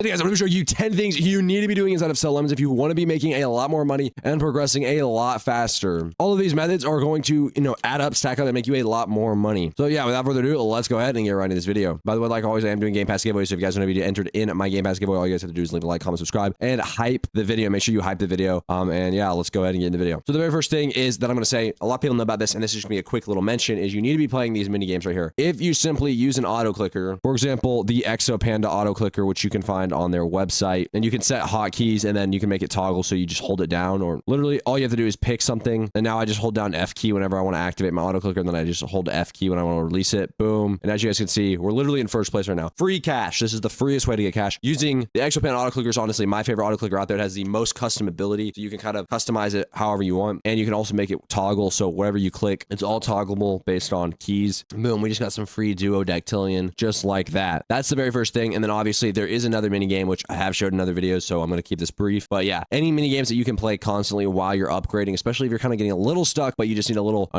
Hey guys, I'm going to show you 10 things you need to be doing inside of Sell Lemons if you want to be making a lot more money and progressing a lot faster. All of these methods are going to, add up, stack up, and make you a lot more money. So yeah, without further ado, let's go ahead and get right into this video. By the way, like always, I am doing Game Pass giveaways. So if you guys want to be entered in my Game Pass giveaway, all you guys have to do is leave a like, comment, subscribe, and hype the video. Make sure you hype the video. And yeah, let's go ahead and get into the video. So the very first thing is that I'm going to say, a lot of people know about this, and this is just going to be a quick little mention, is you need to be playing these mini games right here. If you simply use an auto clicker, for example, the Exo Panda auto clicker, which you can find on their website, and you can set hotkeys and then you can make it toggle so you just hold it down, or literally all you have to do is pick something. And now I just hold down F key whenever I want to activate my auto clicker, and then I just hold the F key when I want to release it. Boom. And as you guys can see, we're literally in first place right now. Free cash. This is the freest way to get cash. Using the Exo Panda auto clicker is honestly my favorite auto clicker out there. It has the most custom ability, so you can kind of customize it however you want, and you can also make it toggle, so whatever you click, it's all toggleable based on keys. Boom. We just got some free duodactylian just like that. That's the very first thing. And then obviously there is another mini game which I have showed in other videos, so I'm going to keep this brief. But yeah, any mini games that you can play constantly while you're upgrading, especially if you're kind of getting a little stuck but you just need a little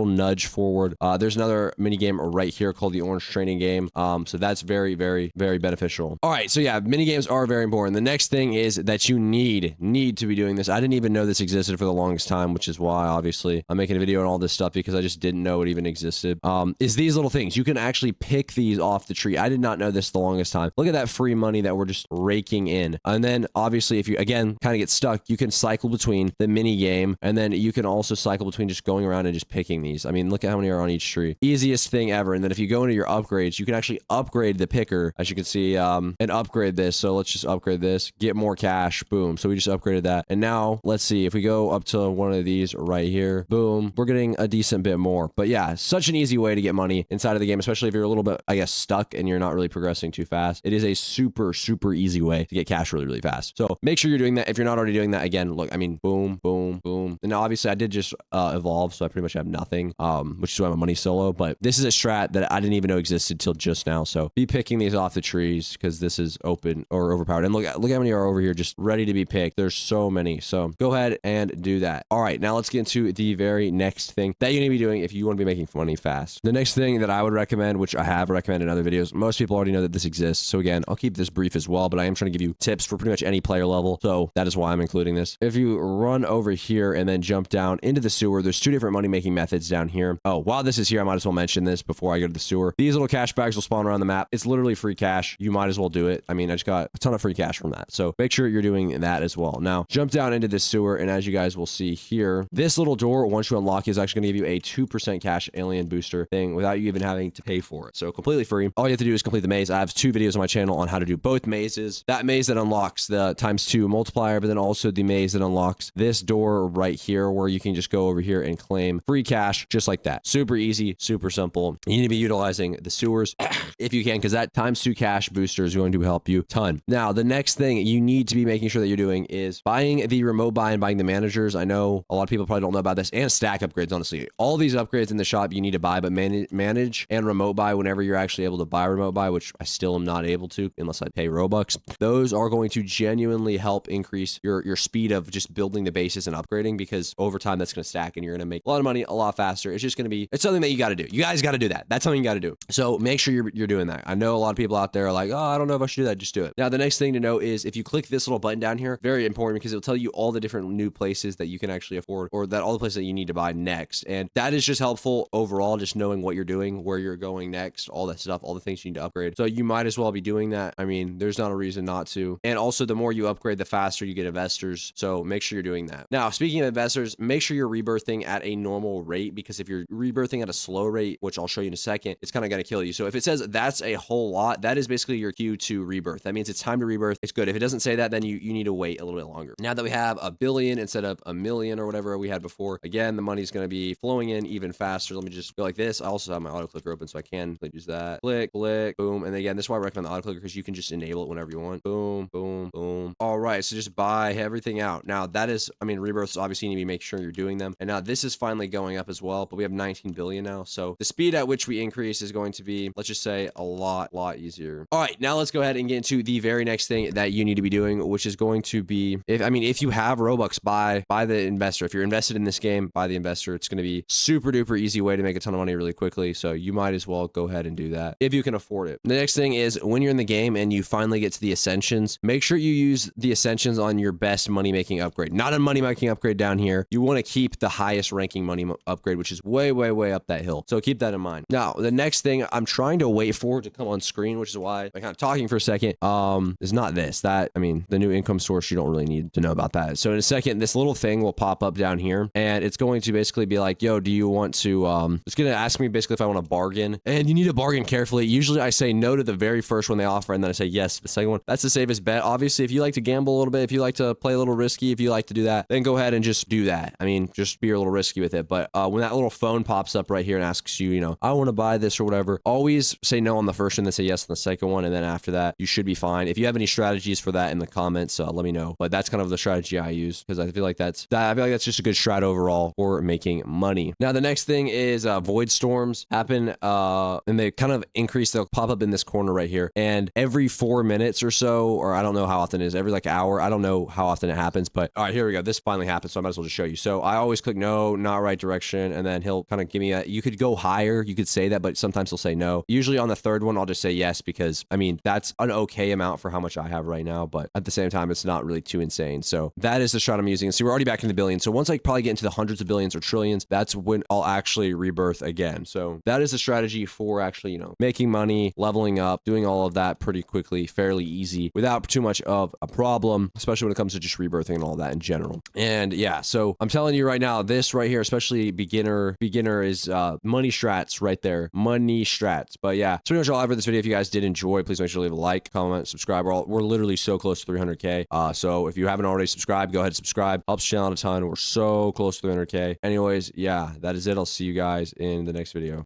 nudge forward. There's another mini game right here called the Orange Training Game. So that's very, very, very beneficial. All right, so yeah, mini games are very important. The next thing is that you need to be doing this. I didn't even know this existed for the longest time, which is why obviously I'm making a video on all this stuff, because I just didn't know it even existed. Is these little things. You can actually pick these off the tree. I did not know this the longest time. Look at that free money that we're just raking in. And then obviously if you again kind of get stuck, you can cycle between the mini game, and then you can also cycle between just going around and just picking these. I mean, look at how many are on each tree. Easiest thing ever. And then if you go into your upgrades, you can actually upgrade the picker, as you can see, and upgrade this. So let's just upgrade this, get more cash. Boom. So we just upgraded that. And now let's see if we go up to one of these right here, boom, we're getting a decent bit more. But yeah, such an easy way to get money inside of the game, especially if you're a little bit, I guess, stuck and you're not really progressing too fast. It is a super, super easy way to get cash really, really fast. So make sure you're doing that. If you're not already doing that, again, look, I mean, boom, boom, boom. And now obviously I did just evolve, so I pretty much have nothing, which is why I'm a money solo. But this is a strat that I didn't even know existed till just now. So be picking these off the trees, because this is open or overpowered. And look how many are over here just ready to be picked. There's so many. So go ahead and do that. All right, now let's get into the very next thing that you need to be doing if you want to be making money fast. The next thing that I would recommend, which I have recommended in other videos, most people already know that this exists. So again, I'll keep this brief as well, but I am trying to give you tips for pretty much any player level. So that is why I'm including this. If you run over here and then jump down into the sewer, there's two different money making methods down here. Oh, while this is here, I might as well mention this before I go to the sewer. These little cash bags will spawn around the map. It's literally free cash. You might as well do it. I mean, I just got a ton of free cash from that. So make sure you're doing that as well. Now jump down into this sewer, and as you guys will see here, this little door, once you unlock, is actually going to give you a 2% cash alien booster thing without you even having to pay for it. So completely free. All you have to do is complete the maze. I have 2 videos on my channel on how to do both mazes. That maze that unlocks the ×2 multiplier, but then also the maze that unlocks this door right here, where you can just go over here and claim free cash just like that. Super easy, super simple. You need to be utilizing the sewers if you can, because that ×2 cash booster is going to help you a ton. Now, the next thing you need to be making sure that you're doing is buying the remote buy and buying the managers. I know a lot of people probably don't know about this, and stack upgrades, honestly. All these upgrades in the shop you need to buy, but manage and remote buy whenever you're actually able to buy remote buy, which I still am not able to unless I pay Robux. Those are going to genuinely help increase your speed of just building the bases and upgrading, because over time that's going to stack and you're going to make a lot of money a lot faster. It's just going to be, it's something that you got to do. You guys got to do that. That's something you got to do. So make sure you're doing that. I know a lot of people out there are like, oh, I don't know if I should do that. Just do it. Now, the next thing to know is if you click this little button down here, very important, because it'll tell you all the different new places that you can actually afford, or that all the places that you need to buy next. And that is just helpful overall, just knowing what you're doing, where you're going next, all that stuff, all the things you need to upgrade. So you might as well be doing that. I mean, there's not a reason not to. And also, the more you upgrade, the faster you get investors. So make sure you're doing that. Now, speaking of investors, make sure you're rebirthing at a normal rate, because if you're rebirthing at a slow rate, which I'll show you in a second, it's kind of going to kill you. So if it says that's a whole lot, that is basically your cue to rebirth. That means it's time to rebirth. It's good. If it doesn't say that, then you need to wait a little bit longer. Now that we have 1 billion instead of 1 million or whatever we had before, again, the money's going to be flowing in even faster. Let me just go like this. I also have my auto clicker open, so I can use that. Click, click, boom. And again, this is why I recommend the auto clicker, because you can just enable it whenever you want. Boom, boom, boom. All right. So just buy everything out. Now that is, I mean, rebirths, obviously you need to make sure you're doing them. And now this is finally going up as well, but we have 19 billion now. So the speed at which we increase is going to be, let's just say, a lot easier. All right. Now let's go ahead and get into the very next thing that you need to be doing, which is going to be, if you have Robux, buy the investor. If you're invested in this game, buy the investor. It's going to be super duper easy way to make a ton of money really quickly. So you might as well go ahead and do that if you can afford it. The next thing is when you're in the game and you finally finally get to the Ascensions, make sure you use the Ascensions on your best money-making upgrade, not a money-making upgrade down here. You want to keep the highest ranking money upgrade, which is way, way, way up that hill. So keep that in mind. Now, the next thing I'm trying to wait for to come on screen, which is why I'm kind of talking for a second, is not this. That, I mean, the new income source, you don't really need to know about that. So in a second, this little thing will pop up down here, and it's going to basically be like, yo, do you want to, it's going to ask me basically if I want to bargain, and you need to bargain carefully. Usually I say no to the very first one they offer, and then I say yes to the second one. That's the safest bet. Obviously, if you like to gamble a little bit, if you like to play a little risky, if you like to do that, then go ahead and just do that. I mean, just be a little risky with it. But when that little phone pops up right here and asks you, you know, I want to buy this or whatever, always say no on the first one, then say yes on the second one, and then after that, you should be fine. If you have any strategies for that in the comments, let me know. But that's kind of the strategy I use, because I feel like that's just a good strat overall for making money. Now, the next thing is void storms happen, and they kind of increase. They'll pop up in this corner right here, and every 4 minutes or so, or I don't know how often it is, every like hour, I don't know how often it happens, but all right, here we go. This finally happened, so I might as well just show you. So I always click no, not right direction, and then he'll kind of give me a, you could go higher, you could say that, but sometimes he'll say no. Usually on the third one, I'll just say yes, because I mean, that's an okay amount for how much I have right now, but at the same time, it's not really too insane. So that is the strat I'm using. See, we're already back in the billions. So once I probably get into the hundreds of billions or trillions, that's when I'll actually rebirth again. So that is the strategy for actually, you know, making money, leveling up, doing all of that pretty quickly, fairly easy, without too much of a problem, especially when it comes to just rebirthing and all that in general. And yeah, so I'm telling you right now, this right here, especially beginner is money strats right there, money strats. But yeah, so pretty much all I have for this video. If you guys did enjoy, please make sure to leave a like, comment, subscribe. We're literally so close to 300K. So if you haven't already subscribed, go ahead and subscribe. Helps the channel out a ton. We're so close to 300K. Anyways, yeah, that is it. I'll see you guys in the next video.